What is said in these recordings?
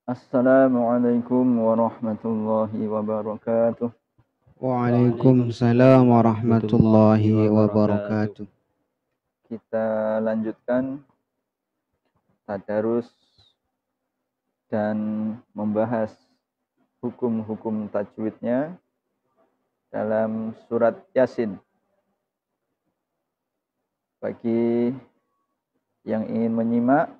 Assalamualaikum warahmatullahi wabarakatuh. Waalaikumsalam warahmatullahi wabarakatuh. Kita lanjutkan tadarus dan membahas hukum-hukum tajwidnya dalam surat Yasin. Bagi yang ingin menyimak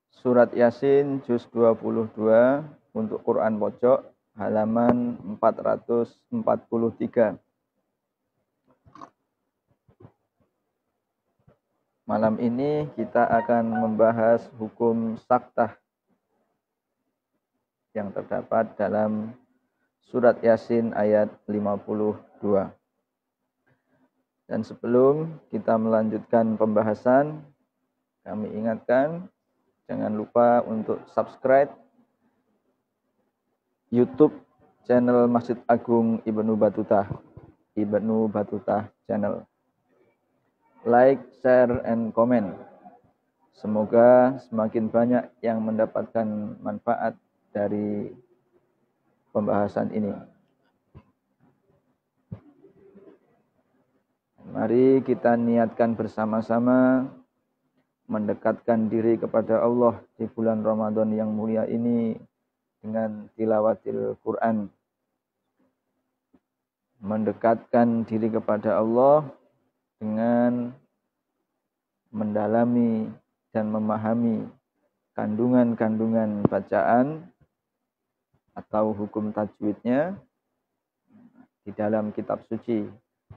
surat Yasin juz 22 untuk Quran pojok halaman 443. Malam ini kita akan membahas hukum saktah yang terdapat dalam surat Yasin ayat 52. Dan sebelum kita melanjutkan pembahasan, kami ingatkan jangan lupa untuk subscribe YouTube channel Masjid Agung Ibnu Batutah channel. Like, share, and comment. Semoga semakin banyak yang mendapatkan manfaat dari pembahasan ini. Mari kita niatkan bersama-sama mendekatkan diri kepada Allah di bulan Ramadan yang mulia ini dengan tilawatil Quran. Mendekatkan diri kepada Allah dengan mendalami dan memahami kandungan-kandungan bacaan atau hukum tajwidnya di dalam kitab suci.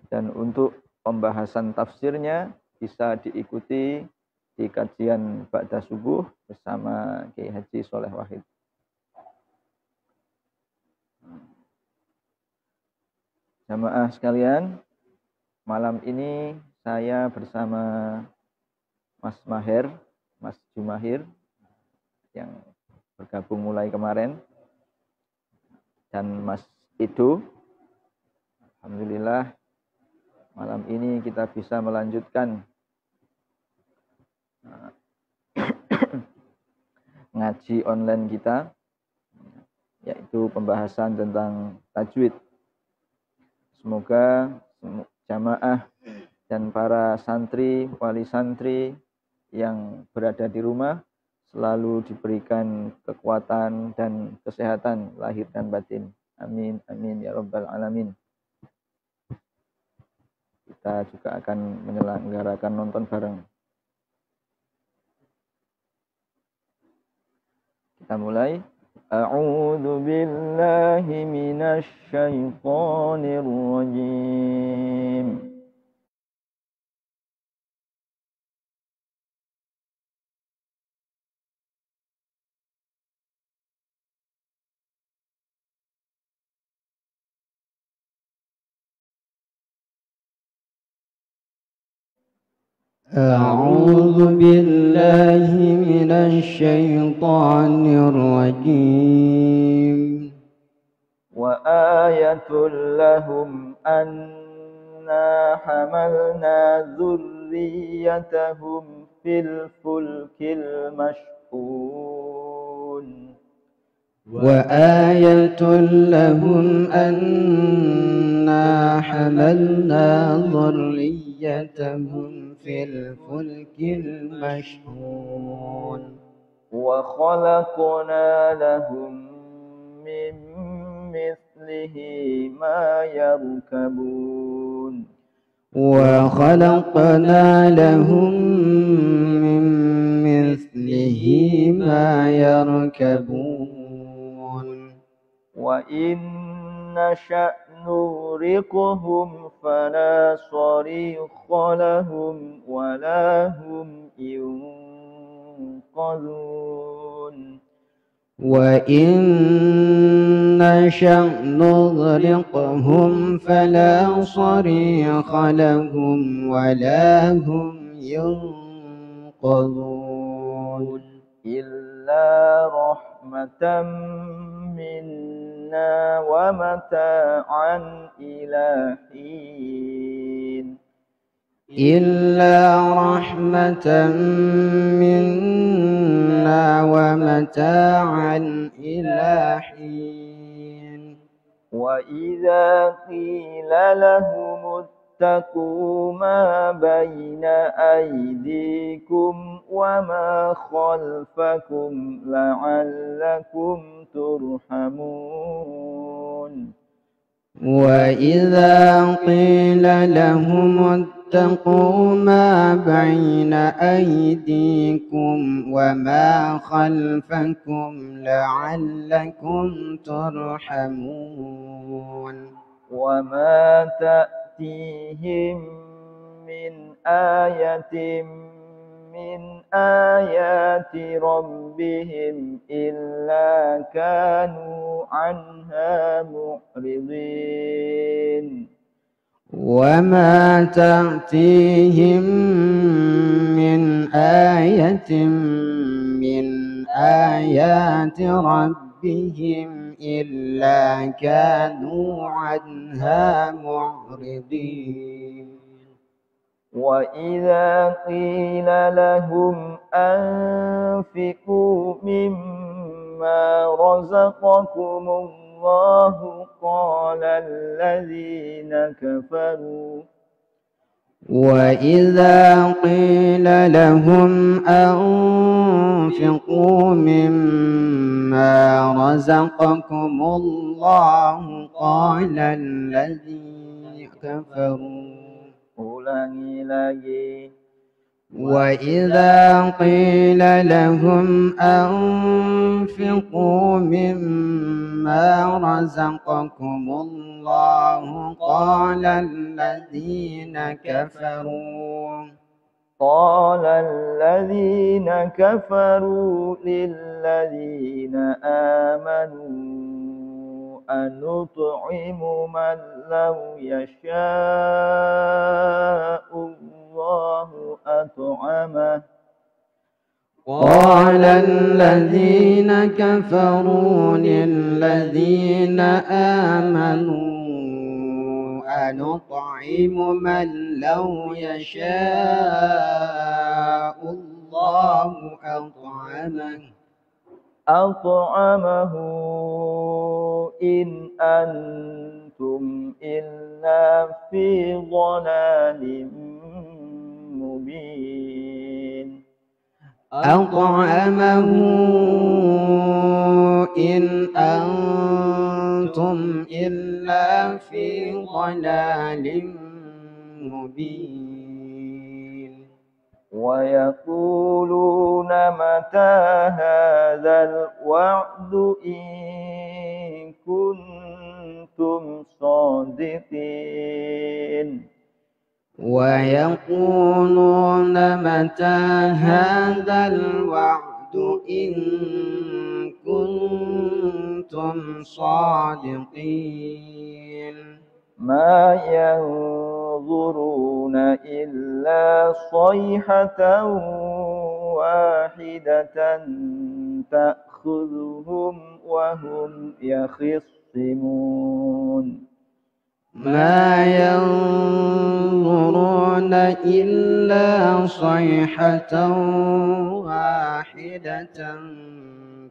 Dan untuk pembahasan tafsirnya bisa diikuti di kajian Ba'da Subuh bersama Kiai Haji Soleh Wahid. Jamaah sekalian, malam ini saya bersama Mas Maher, Mas Jumahir yang bergabung mulai kemarin, dan Mas Ido. Alhamdulillah malam ini kita bisa melanjutkan ngaji online kita, yaitu pembahasan tentang tajwid. Semoga jamaah dan para santri, wali santri yang berada di rumah selalu diberikan kekuatan dan kesehatan lahir dan batin. Amin, amin, ya rabbal alamin. Kita juga akan menyelenggarakan nonton bareng. Kita mulai. A'udzu billahi minasy syaithanir rajim. أعوذ بالله من الشيطان الرجيم. وآية لهم أنا حملنا ذريتهم في الفلك المشحون. وآية لهم أنا حملنا ذريتهم في الفلك المشحون. وخلقنا لهم من مثله ما يركبون. وخلقنا لهم من مثله ما يركبون. وإن نشأ نغرقهم فلا صريخ لهم ولا هم ينقذون. وإن نشأ نغرقهم فلا صريخ لهم ولا هم ينقذون. إلا رحمة منا ومتاعا إلى حين. إلا رحمة منا ومتاعا إلى حين وإذا قيل لهم اتقوا ما بين أيديكم وما خلفكم لعلكم ترحمون وإذا قيل لهم اتقوا ما بين أيديكم وما خلفكم لعلكم ترحمون وما تأتيهم من آية من آيات ربهم إلا كانوا عنها معرضين وما تأتيهم من آية من آيات ربهم إلا كانوا عنها معرضين وإذا قيل لهم أنفقوا مما رزقكم الله وإذا قيل لهم أنفقوا مما رزقكم الله قال الذين كفروا وإذا قيل لهم أنفقوا مما رزقكم الله قال الذين كفروا للذين آمنوا أنطعم من لو يشاء الله أطعمه قال الذين كفروا للذين آمنوا أنطعم من لو يشاء الله أطعمه إن أنتم إلا في ضلال مبين أطعمه إن أنتم إلا في ضلال مبين ويقولون متى هذا الوعد إن كنتم صادقين ويقولون متى هذا الوعد إن كنتم صادقين ما ينظرون إلا صيحة واحدة تأخذهم وهم يخصمون ما ينظرون إلا صيحة واحدة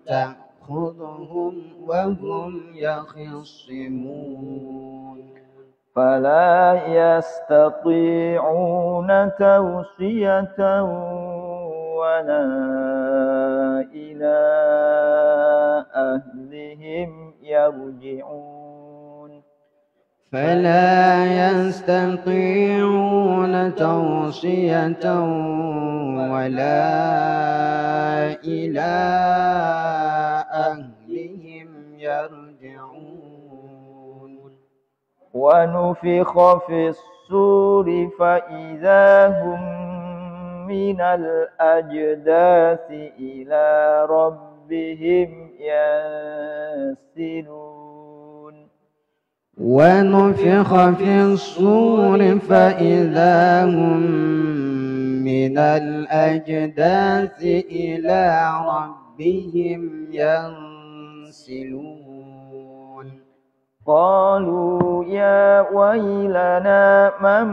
تأخذهم وهم يخصمون فلا يستطيعون توصية ولا إلى أهلهم يرجعون فلا يستطيعون توصية ولا إلى أهلهم يرجعون ونفخ في الصور فإذا هم من الأجداث إلى ربهم ينسلون ونفخ في الصور فإذا هم من الأجداث إلى ربهم ينسلون قالوا يا ويلنا من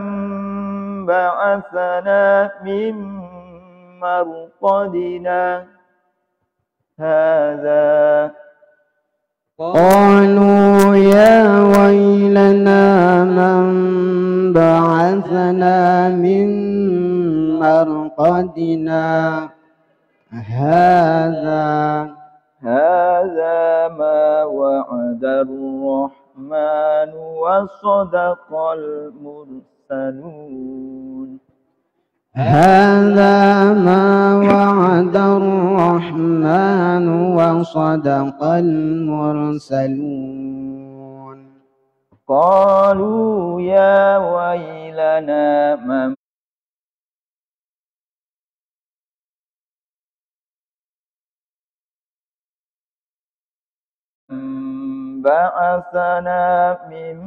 بعثنا من مرقدنا هذا قالوا يا ويلنا من بعثنا من مرقدنا هذا ما وعد الرحمن وصدق المرسلون هذا ما وعد الرحمن وصدق المرسلون قالوا يا ويلنا من بعثنا من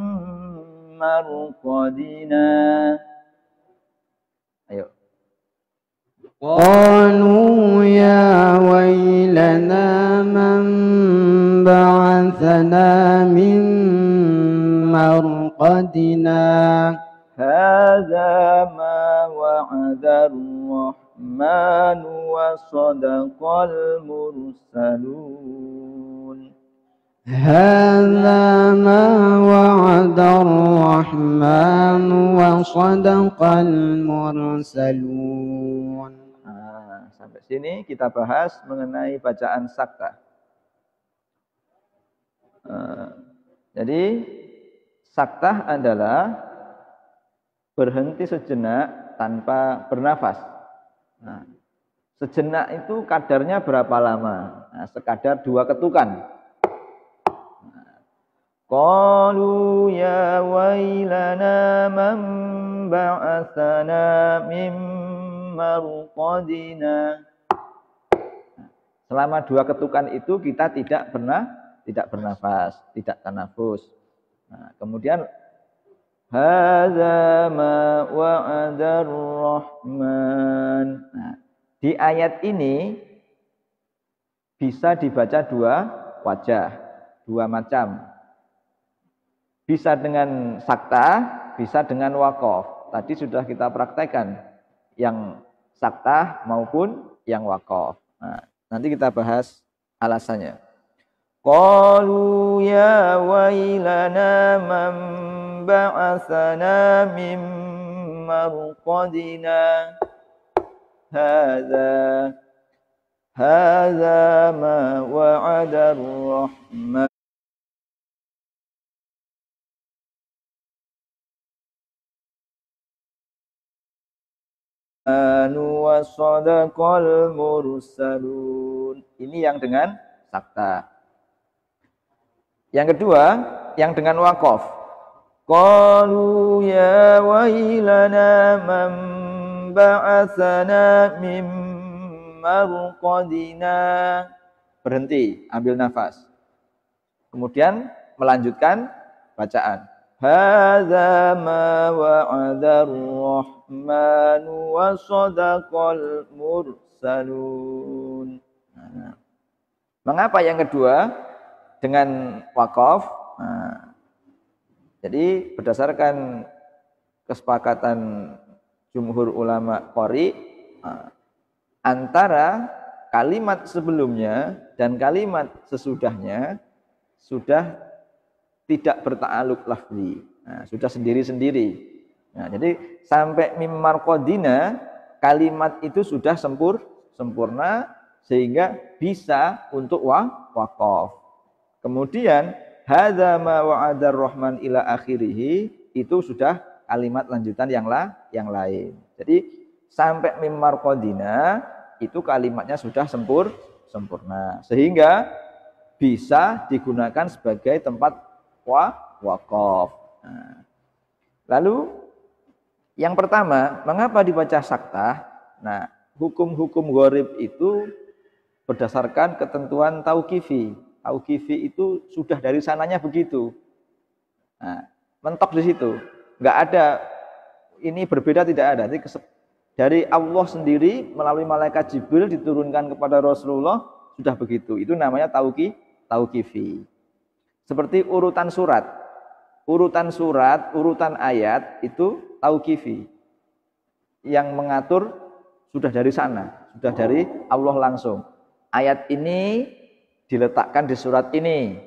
مرقدنا. Ayo. قالوا يا ويلنا من بعثنا من مرقدنا هذا ما وعد الرحمن وصدق المرسلون هذا ما وعد الرحمن وصدق المرسلون. Sampai sini kita bahas mengenai bacaan sakta. Jadi saktah adalah berhenti sejenak tanpa bernafas. Sejenak itu kadarnya berapa lama? Sekadar 2 ketukan. Qalu ya wailana man ba'atsana min marqadina. Selama 2 ketukan itu kita tidak bernafas, tidak tanafus. Kemudian hadza ma wa'adar rahman. Di ayat ini bisa dibaca 2 wajah, 2 macam. Bisa dengan sakta, bisa dengan waqaf. Tadi sudah kita praktekkan yang sakta maupun yang waqaf. Nanti kita bahas alasannya. Qalu ya wailana man ba'atsana min marqadina hadza ma wa'ada ar-rahman wa sadaqal mursalun. Ini yang dengan sakta. Yang kedua, yang dengan waqaf. Qalu ya wailana man ba'atsana min marqadina. Berhenti, ambil nafas. Kemudian melanjutkan bacaan. Hadza ma wa'ada ar-rahman wa sadaqal mursalun. Mengapa yang kedua dengan waqaf? Jadi berdasarkan kesepakatan jumhur ulama qari, antara kalimat sebelumnya dan kalimat sesudahnya sudah tidak berta'aluk lafzi, sudah sendiri-sendiri. Jadi sampai mim marqadina kalimat itu sudah sempurna sehingga bisa untuk waqaf. Kemudian hadza ma wa'adar rahman ila akhirih itu sudah kalimat lanjutan yang lain. Jadi sampai mim marqadina itu kalimatnya sudah sempurna sehingga bisa digunakan sebagai tempat waqaf. Lalu yang pertama, mengapa dibaca sakta? Hukum-hukum gharib itu berdasarkan ketentuan tauqifi. Tauqifi itu sudah dari sananya begitu. Mentok di situ. Enggak ada, ini berbeda tidak ada. Jadi dari Allah sendiri melalui malaikat Jibril diturunkan kepada Rasulullah sudah begitu. Itu namanya tauqifi. Seperti urutan surat, urutan ayat itu tauqifi. yang mengatur sudah dari sana, sudah dari Allah langsung. Ayat ini diletakkan di surat ini.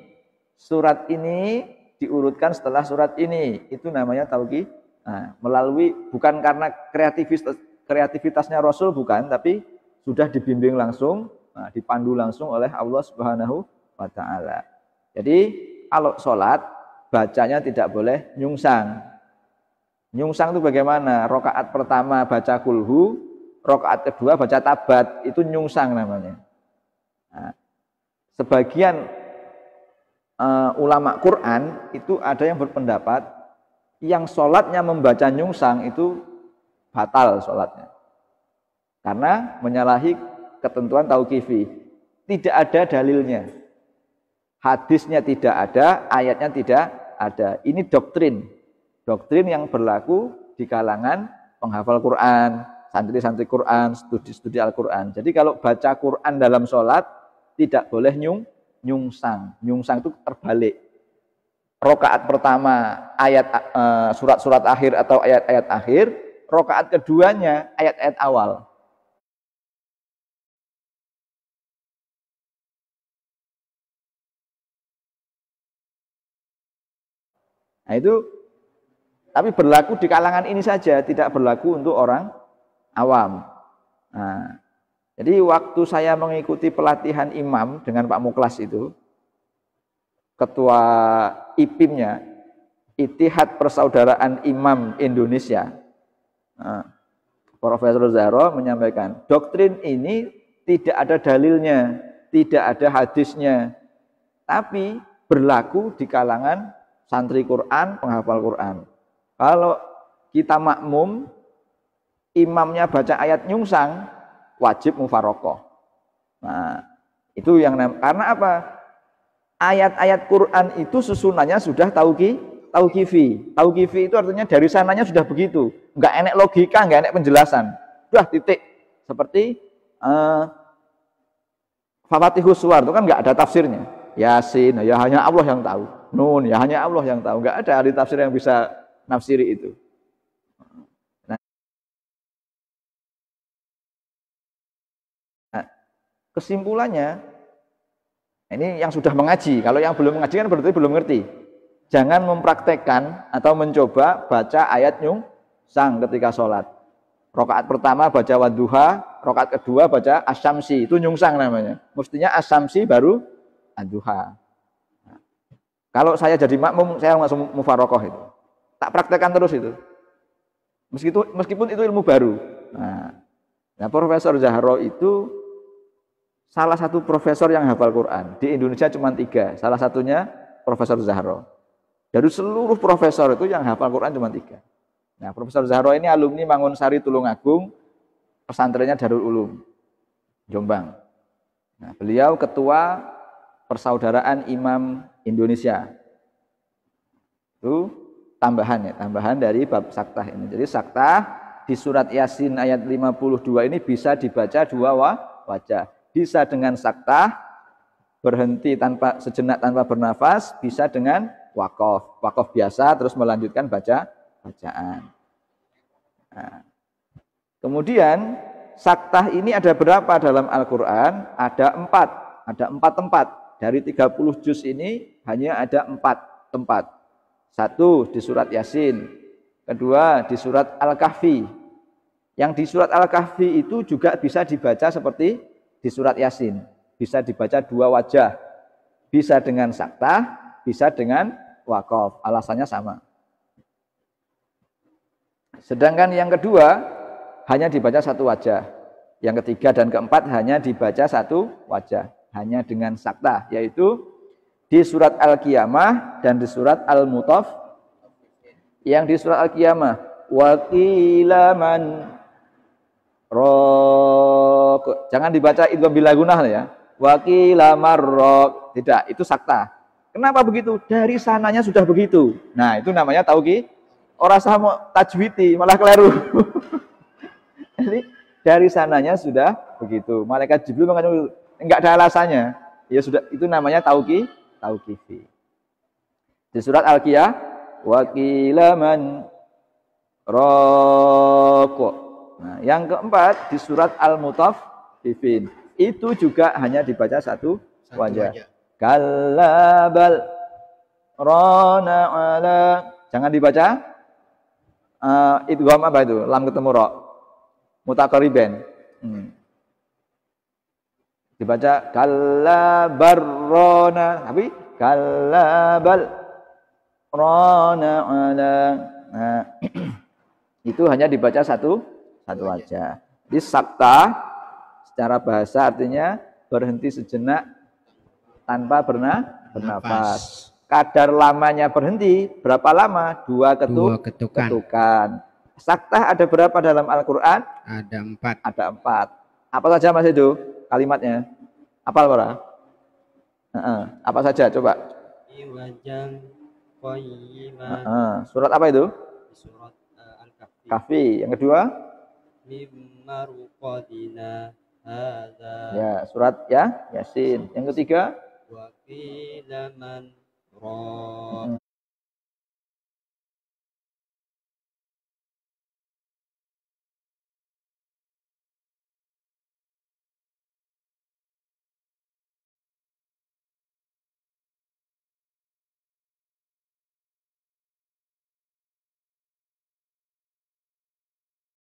Surat ini diurutkan setelah surat ini. Itu namanya tauqif. Nah, melalui bukan karena kreativitasnya Rasul bukan, tapi sudah dibimbing langsung, dipandu langsung oleh Allah Subhanahu wa taala. Jadi kalau sholat bacanya tidak boleh nyungsang. Nyungsang itu bagaimana? Rakaat pertama baca kulhu, rakaat kedua baca tabat, itu nyungsang namanya. Nah, sebagian ulama Quran itu ada yang berpendapat yang sholatnya membaca nyungsang itu batal sholatnya. Karena menyalahi ketentuan tauqifi. Tidak ada dalilnya. Hadisnya tidak ada, ayatnya tidak ada. Ini doktrin. Doktrin yang berlaku di kalangan penghafal Quran, santri-santri Quran, studi-studi Al-Quran. Jadi kalau baca Quran dalam sholat, tidak boleh nyungsang. Nyungsang itu terbalik. Rakaat pertama ayat surat-surat akhir atau ayat-ayat akhir, rakaat keduanya ayat-ayat awal. Nah itu, tapi berlaku di kalangan ini saja, tidak berlaku untuk orang awam. Nah, jadi waktu saya mengikuti pelatihan imam dengan Pak Muklas itu, ketua IPIM-nya, Ittihad Persaudaraan Imam Indonesia, Profesor Zahro menyampaikan, doktrin ini tidak ada dalilnya, tidak ada hadisnya, tapi berlaku di kalangan santri Quran, penghafal Quran. Kalau kita makmum, imamnya baca ayat nyungsang, wajib mufarokoh. Nah, itu yang karena apa? Ayat-ayat Quran itu susunannya sudah tauqifi. Tauqifi itu artinya dari sananya sudah begitu. Enggak enek logika, enggak enek penjelasan. Sudah titik. Seperti Fafatihus Suwar itu kan enggak ada tafsirnya. Yasin, ya hanya Allah yang tahu. Nun, ya hanya Allah yang tahu. Enggak ada ahli tafsir yang bisa nafsiri itu. Nah, kesimpulannya, ini yang sudah mengaji. Kalau yang belum mengaji kan berarti belum ngerti. Jangan mempraktekkan atau mencoba baca ayat nyungsang ketika sholat. Rakaat pertama baca wadduha, rakaat kedua baca asyamsi. Itu nyungsang namanya. Mestinya asyamsi baru ad-duha. Nah, kalau saya jadi makmum, saya langsung mufarokoh itu. Tak praktekkan terus itu. Meskipun itu ilmu baru. Nah, Profesor Zahro itu salah satu profesor yang hafal Quran. Di Indonesia cuma 3. Salah satunya Profesor Zahro. Dari seluruh profesor itu yang hafal Quran cuma 3. Nah, Profesor Zahro ini alumni Mangunsari Tulungagung, pesantrennya Darul Ulum, Jombang. Nah, beliau ketua Persaudaraan Imam Indonesia. Itu tambahan dari bab saktah ini. Jadi saktah di surat Yasin ayat 52 ini bisa dibaca 2 wajah. Bisa dengan saktah, berhenti sejenak tanpa bernafas, bisa dengan wakaf biasa, terus melanjutkan bacaan. Nah, kemudian saktah ini ada berapa dalam Al-Quran? Ada 4. Ada 4 tempat. Dari 30 juz ini hanya ada 4 tempat. 1 di surat Yasin, kedua di surat Al-Kahfi. Yang di surat Al-Kahfi itu juga bisa dibaca seperti di surat Yasin. Bisa dibaca 2 wajah. Bisa dengan saktah, bisa dengan wakaf. Alasannya sama. Sedangkan yang kedua hanya dibaca 1 wajah. Yang ketiga dan keempat hanya dibaca 1 wajah. Hanya dengan saktah, yaitu di surat Al-Qiyamah dan di surat Al-Mutaf. Yang di surat Al-Qiyamah, wa qila man raq. Jangan dibaca idgham bila gunah ya. Wa qila marraq. Tidak, itu saktah. Kenapa begitu? Dari sananya sudah begitu. Nah, itu namanya tauqif. Orang sama tajwidi malah keliru. Jadi dari sananya sudah begitu. Malaikat Jibril mengatakan enggak ada alasannya. Ya sudah, itu namanya tauqifi. Di surat Al-Qiyamah, wa qila man raq. Nah, yang keempat di surat Al-Mutaffifin. Itu juga hanya dibaca satu wajah. Kallabal rana ala. Jangan dibaca idgham apa itu? Lam ketemu ra. Mutaqariban. Dibaca kallabarrona, tapi kallabal rana ala. Nah, itu hanya dibaca satu wajah. Di sakta secara bahasa artinya berhenti sejenak tanpa bernafas. Kadar lamanya berhenti berapa lama? Dua ketukan. Saktah ada berapa dalam Al-Quran? Ada 4. Ada 4. Apa saja Mas itu kalimatnya? Apal ora? Apa saja coba? Surat apa itu? Surat Al-Kahfi. Kahfi. Yang kedua? Ya, surat Yasin. Yang ketiga?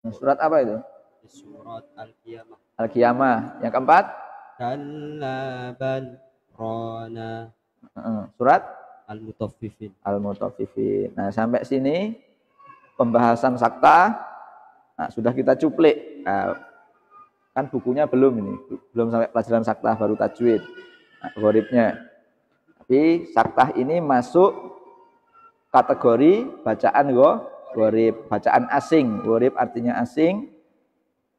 Surat apa itu? Surat Al-Qiyamah. Al-Qiyamah. Yang keempat? Kallabal rana. Surat Al-Mutaffifin. Al-Mutaffifin. Nah, sampai sini pembahasan sakta sudah kita cuplik. Kan bukunya belum ini, belum sampai pelajaran sakta, baru tajwid. Gharibnya. Tapi sakta ini masuk kategori bacaan gharib, bacaan asing. Gharib artinya asing,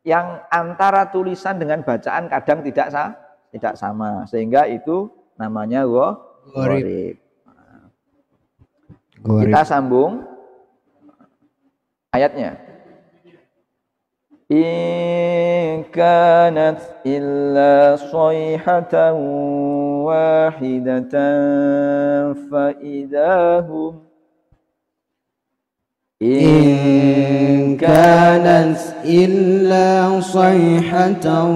yang antara tulisan dengan bacaan kadang tidak sama, sehingga itu namanya gharib. Kita sambung ayatnya. In kanat illa sayhatan wahidatan fa idahum. In kanat illa sayhatan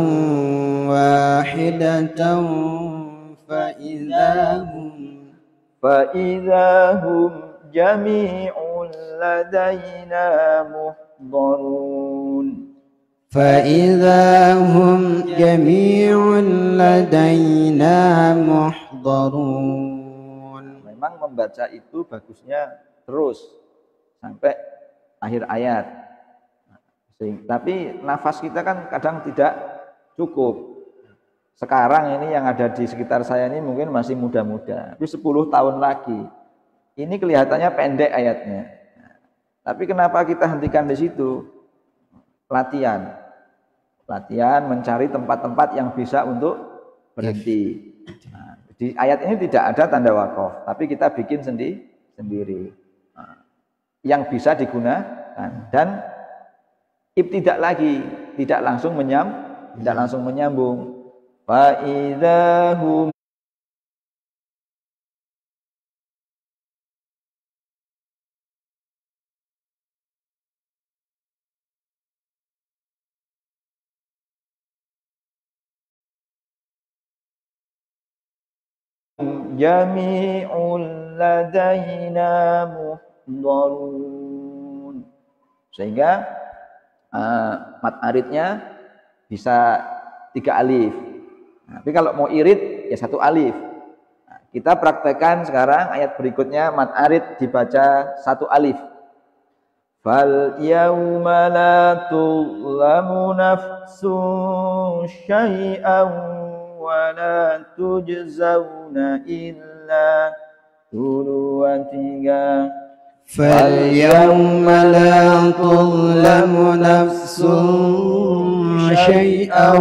wahidatan fa idahum jami'un ladaina muhdarun. فإذا هم جميع لدينا محضرون. Memang membaca itu bagusnya terus sampai akhir ayat. Tapi nafas kita kan kadang tidak cukup. Sekarang ini yang ada di sekitar saya ini mungkin masih muda-muda. Tapi 10 tahun lagi ini kelihatannya pendek ayatnya. Tapi kenapa kita hentikan di situ? Latihan mencari tempat-tempat yang bisa untuk berhenti. Nah, di ayat ini tidak ada tanda wakaf, tapi kita bikin sendiri yang bisa digunakan, dan ibtidak lagi, tidak langsung menyambung. Fa idzahum jami'ul ladaina muhdarun. Sehingga mat aridnya bisa 3 alif. Tapi kalau mau irid ya 1 alif. Kita praktekkan sekarang ayat berikutnya, mat arid dibaca 1 alif. Fal yauma la tuzlamu nafsun syai'an wala tujzauna illa turwatiga. فاليوم لا تظلم نفس شيئا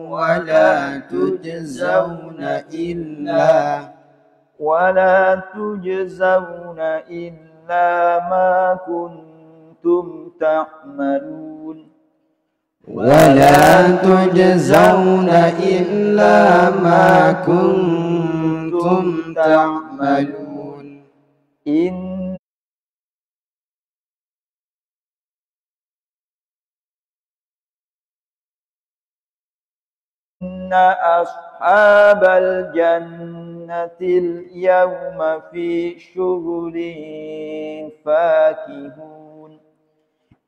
ولا تجزون إلا ما كنتم تعملون. ولا تجزون إلا ما كنتم تعملون. Inna ashabal jannatil yawma fi syughulin fakihun.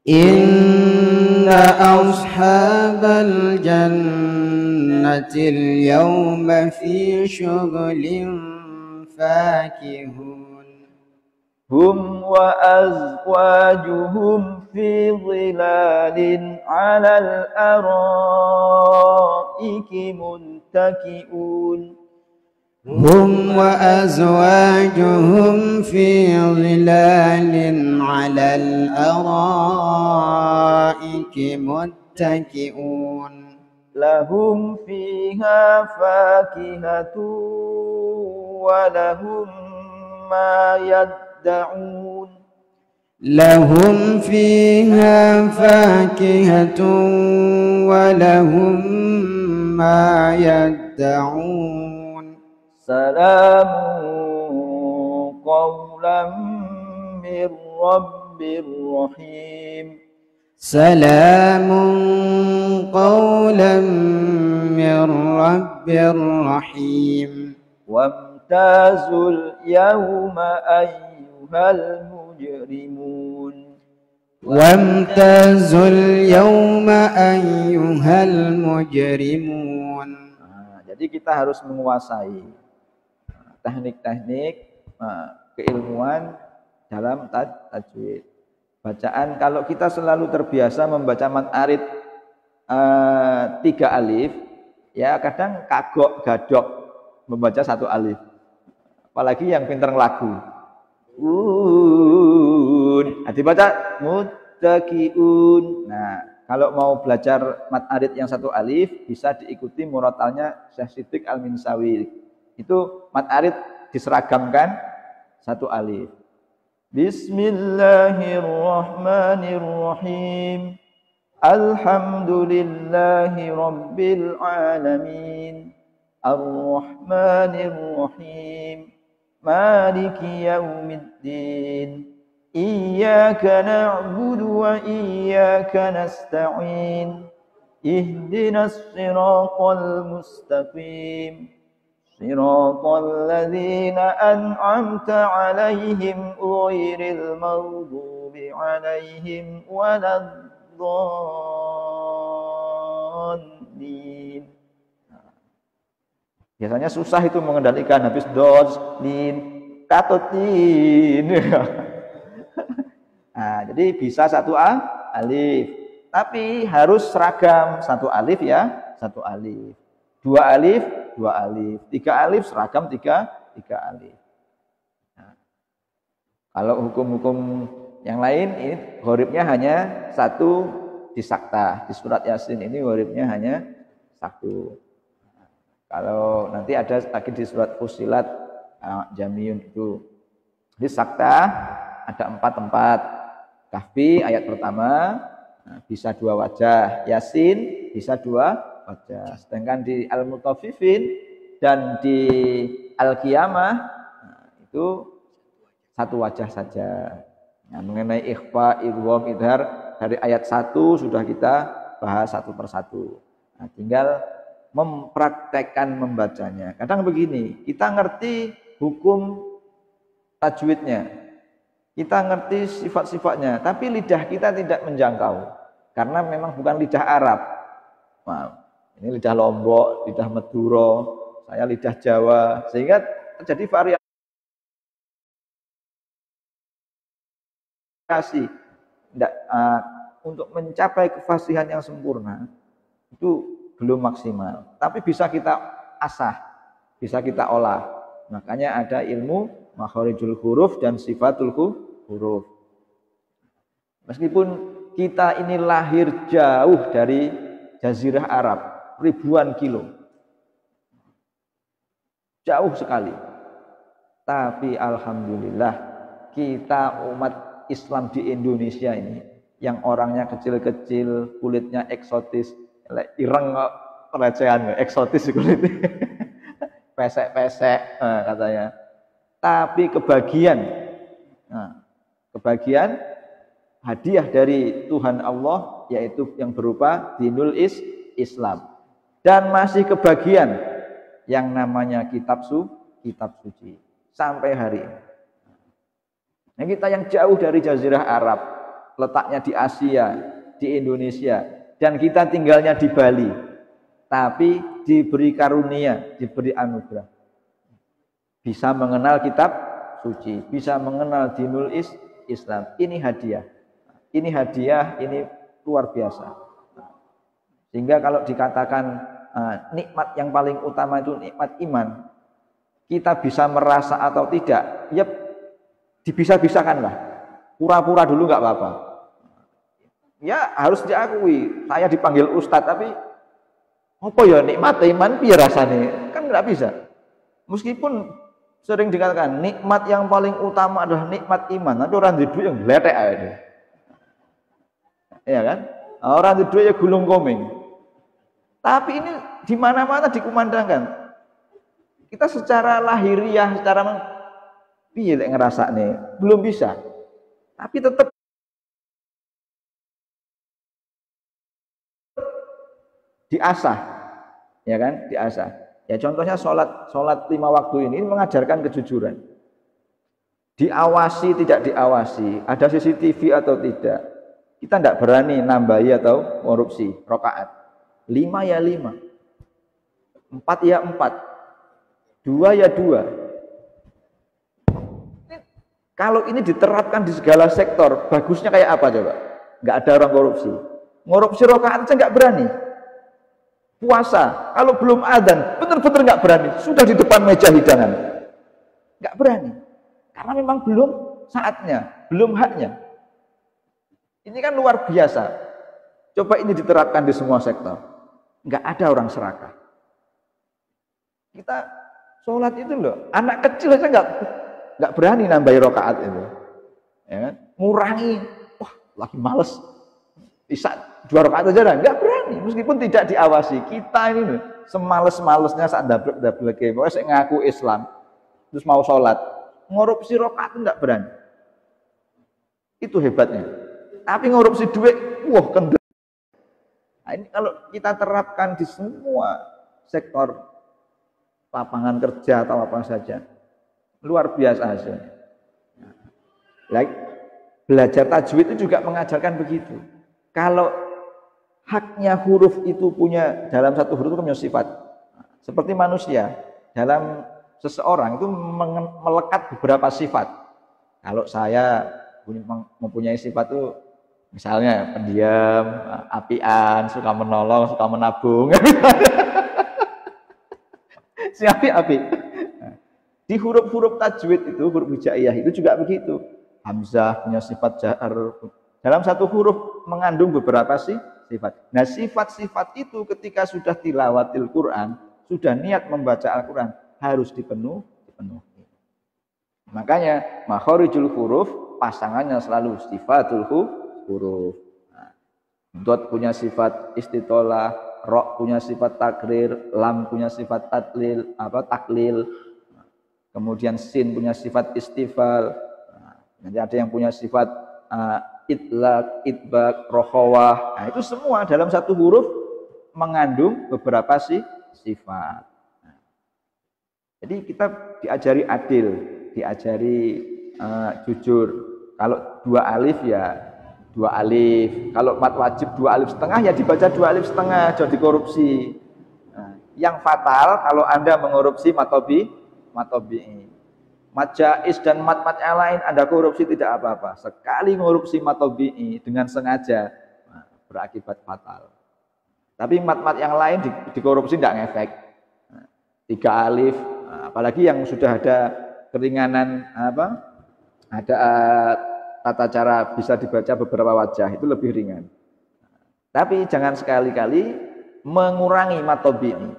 Inna ashabal jannatil yawma fi syughulin fakihun. Hum wa azwajuhum fi dhilalin 'alal araiki muttaki'un. Hum wa azwajuhum fi dhilalin 'alal araiki muttaki'un. Lahum fiha fakihatu wa lahum ma yad'un. Lahum fiha fakihatun wa lahum ma yad'un. Salamun qawlan min rabbir rahim. Salamun qawlan min rabbir rahim. Wamtazul yawma ayyuhal mujrimun. Wamtazul yawma ayyuhal mujrimun. Jadi kita harus menguasai teknik-teknik keilmuan dalam tajwid. Bacaan, kalau kita selalu terbiasa membaca mad arid 3 alif, ya kadang kagok gadok membaca 1 alif. Apalagi yang pinter lagu. Dibaca muttaqiun. Nah, kalau mau belajar mad arid yang 1 alif, bisa diikuti murotalnya Syekh Siddiq Al-Minsawi. Itu mad arid diseragamkan 1 alif. Bismillahirrahmanirrahim. Alhamdulillahi rabbil alamin. Ar-Rahmanir-Rahim. Maliki yaumiddin. Iyyaka na'budu wa iyyaka nasta'in. Ihdinas siratal mustaqim. Siratal ladzina an'amta 'alaihim ghairil maghdubi 'alaihim waladdallin. Biasanya susah itu mengendalikan habis dos, lin, katotin. Nah, jadi bisa 1 alif. Tapi harus seragam, 1 alif ya, 1 alif. 2 alif, 2 alif. 3 alif seragam 3 alif. Nah, kalau hukum-hukum yang lain ini hurufnya hanya 1 di sakta. Di surat Yasin ini hurufnya hanya 1. Kalau nanti ada lagi di surat Fussilat Jamiyun itu di sakta ada 4 tempat. Kahfi ayat pertama bisa 2 wajah, Yasin bisa 2 wajah. Sedangkan di Al-Mutaffifin dan di Al-Qiyamah itu 1 wajah saja. Nah, mengenai ikhfa, idgham, idhar dari ayat 1 sudah kita bahas satu persatu. Nah, tinggal mempraktekkan membacanya. Kadang begini, kita ngerti hukum tajwidnya, kita ngerti sifat-sifatnya, tapi lidah kita tidak menjangkau karena memang bukan lidah Arab. Nah, ini lidah Lombok, lidah Madura, saya lidah Jawa, sehingga terjadi variasi. Untuk mencapai kefasihan yang sempurna itu belum maksimal, tapi bisa kita asah, bisa kita olah. Makanya ada ilmu makharijul huruf dan sifatul huruf. Meskipun kita ini lahir jauh dari jazirah Arab, ribuan kilo, jauh sekali, tapi alhamdulillah kita umat Islam di Indonesia ini yang orangnya kecil-kecil, kulitnya eksotis, ireng pelecehan, eksotis kulitnya, pesek-pesek katanya. Tapi kebagian hadiah dari Tuhan Allah, yaitu yang berupa dinul Islam. Dan masih kebagian yang namanya kitab suci sampai hari ini. Nah, kita yang jauh dari Jazirah Arab, letaknya di Asia, di Indonesia, dan kita tinggalnya di Bali, tapi diberi karunia, diberi anugerah, bisa mengenal kitab suci, bisa mengenal dinul Islam. Ini hadiah, ini luar biasa. Sehingga kalau dikatakan nikmat yang paling utama itu nikmat iman, kita bisa merasa atau tidak, ya dibisa-bisakan lah. Pura-pura dulu nggak apa-apa. Ya harus diakui, saya dipanggil ustadz, tapi apa ya nikmat iman piye rasane? Kan nggak bisa. Meskipun sering dikatakan nikmat yang paling utama adalah nikmat iman, tapi orang di duit yang gletek aja. Ya kan? Orang di duit ya gulung komeng. Tapi ini di mana-mana dikumandangkan. Kita secara lahiriah, secara piye lek ngrasakne belum bisa. Tapi tetap diasah, ya kan? Diasah. Ya contohnya sholat 5 waktu ini mengajarkan kejujuran. Diawasi tidak diawasi, ada CCTV atau tidak. Kita tidak berani nambahi atau korupsi rakaat. 5 ya 5, 4 ya 4, 2 ya 2. Kalau ini diterapkan di segala sektor, bagusnya kayak apa coba? Nggak ada orang korupsi. Korupsi rakaat aja nggak berani. Puasa, kalau belum adzan, benar-benar nggak berani. Sudah di depan meja hidangan, nggak berani. Karena memang belum saatnya, belum haknya. Ini kan luar biasa. Coba ini diterapkan di semua sektor. Nggak ada orang serakah. Kita sholat itu loh, anak kecil aja nggak berani nambahi rakaat itu, ya kan? Ngurangi, wah lagi males, bisa 2 rakaat aja nggak berani, meskipun tidak diawasi. Kita ini loh, semales-malesnya saat dablek, pokoknya saya ngaku Islam, terus mau sholat, ngorupsi rakaat nggak berani, itu hebatnya. Tapi ngorupsi duit, wah kendor. Nah, ini kalau kita terapkan di semua sektor lapangan kerja atau apa saja, luar biasa hasilnya. Like, belajar tajwid itu juga mengajarkan begitu. Kalau haknya huruf itu punya, dalam satu huruf itu punya sifat. Seperti manusia, dalam seseorang itu melekat beberapa sifat. Kalau saya mempunyai sifat itu, misalnya pendiam, apian, suka menolong, suka menabung. Si api. Di huruf-huruf tajwid itu, huruf hijaiyah itu juga begitu. Hamzah punya sifat jar. Dalam satu huruf mengandung beberapa sifat. Nah, sifat-sifat itu ketika sudah tilawatil Quran, sudah niat membaca Al-Quran, harus dipenuhi. Makanya makharijul huruf pasangannya selalu sifatul huruf. Dot punya sifat istitolah, ro punya sifat takrir, lam punya sifat taklil. Kemudian sin punya sifat istifal. Nanti ada yang punya sifat itlaq, itbaq, rokhawah. Nah, itu semua dalam satu huruf mengandung beberapa sifat. Jadi kita diajari adil, diajari jujur. Kalau 2 alif ya 2 alif. Kalau mat wajib 2 alif setengah ya dibaca 2 alif setengah, jadi korupsi. Nah, yang fatal kalau Anda mengorupsi matobi, mat jaiz dan mat-mat yang lain Anda korupsi tidak apa-apa. Sekali korupsi matobi dengan sengaja, nah, berakibat fatal. Tapi mat-mat yang lain dikorupsi tidak ngefek. Nah, 3 alif, nah, apalagi yang sudah ada keringanan ada tata cara bisa dibaca beberapa wajah, itu lebih ringan. Tapi jangan sekali-kali mengurangi matobi ini.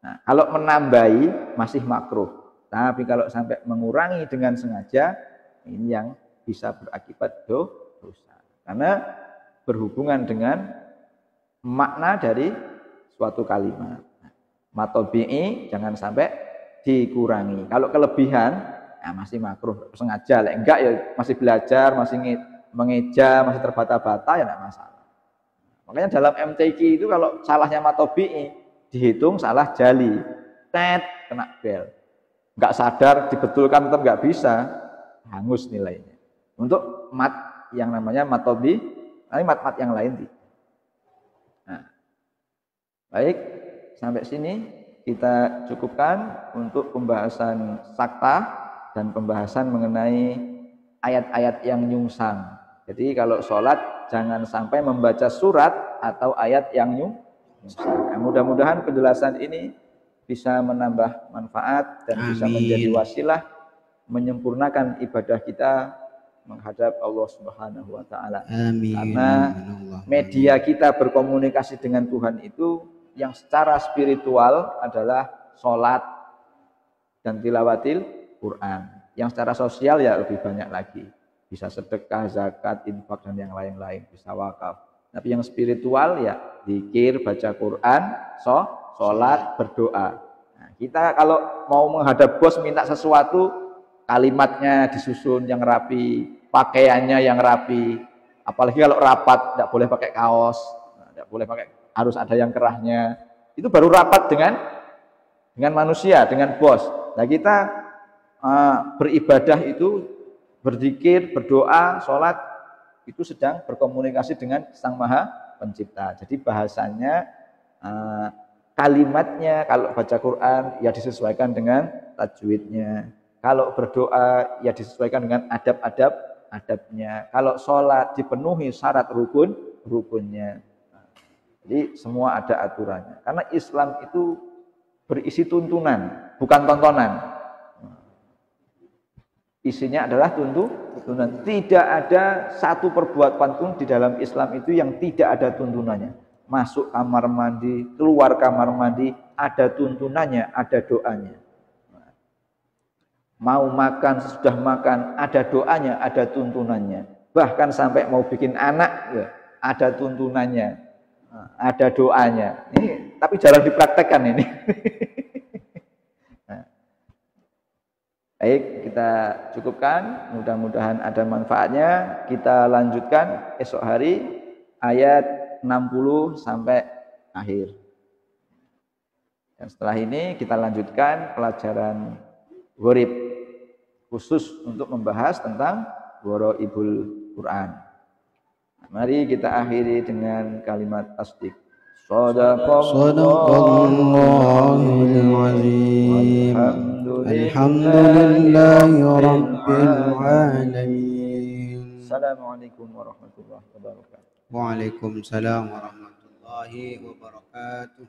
Nah, kalau menambahi masih makruh. Tapi kalau sampai mengurangi dengan sengaja, ini yang bisa berakibat dosa. Karena berhubungan dengan makna dari suatu kalimat. Matobi'i jangan sampai dikurangi. Kalau kelebihan, ya masih makruh sengaja. Enggak ya masih belajar, masih mengeja, masih terbata-bata ya enggak masalah. Makanya dalam MTQ itu kalau salahnya matobi'i dihitung salah jali, kena bel. Nggak sadar, dibetulkan tetap nggak bisa, hangus nilainya. Untuk mat yang namanya matobi, ini mat-mat yang lain. Nah, baik, sampai sini kita cukupkan untuk pembahasan sakta dan pembahasan mengenai ayat-ayat yang nyungsang. Jadi kalau sholat jangan sampai membaca surat atau ayat yang nyungsang. Nah, mudah-mudahan penjelasan ini bisa menambah manfaat dan Amin. bisa menjadi wasilah menyempurnakan ibadah kita menghadap Allah Subhanahu wa taala. Karena media kita berkomunikasi dengan Tuhan itu yang secara spiritual adalah sholat dan tilawatil Quran. Yang secara sosial ya lebih banyak lagi. Bisa sedekah, zakat, infak dan yang lain-lain, bisa wakaf. Tapi yang spiritual ya zikir, baca Quran, sholat, berdoa. Nah, kita kalau mau menghadap bos minta sesuatu, kalimatnya disusun yang rapi, pakaiannya yang rapi. Apalagi kalau rapat tidak boleh pakai kaos, tidak boleh pakai, harus ada yang kerahnya. Itu baru rapat dengan manusia, dengan bos. Nah kita beribadah itu, berzikir, berdoa, sholat itu sedang berkomunikasi dengan Sang Maha Pencipta. Jadi bahasanya, kalimatnya kalau baca Quran ya disesuaikan dengan tajwidnya. Kalau berdoa ya disesuaikan dengan adabnya. Kalau sholat dipenuhi syarat rukunnya. Jadi semua ada aturannya. Karena Islam itu berisi tuntunan, bukan tontonan. Isinya adalah tuntunan. Tidak ada satu perbuatan pun di dalam Islam itu yang tidak ada tuntunannya. Masuk kamar mandi, keluar kamar mandi, ada tuntunannya, ada doanya. Mau makan, sesudah makan, ada doanya, ada tuntunannya. Bahkan sampai mau bikin anak, ya, ada tuntunannya, ada doanya. Ini tapi jarang dipraktekkan ini. Baik, kita cukupkan. Mudah-mudahan ada manfaatnya. Kita lanjutkan esok hari ayat 60 sampai akhir. Dan setelah ini kita lanjutkan pelajaran gharib khusus untuk membahas tentang gharaibul Quran. Mari kita akhiri dengan kalimat tasdik. Shadaqallahul azim. Alhamdulillahi rabbil alamin. Assalamualaikum warahmatullahi wabarakatuh. Waalaikumsalam warahmatullahi wabarakatuh.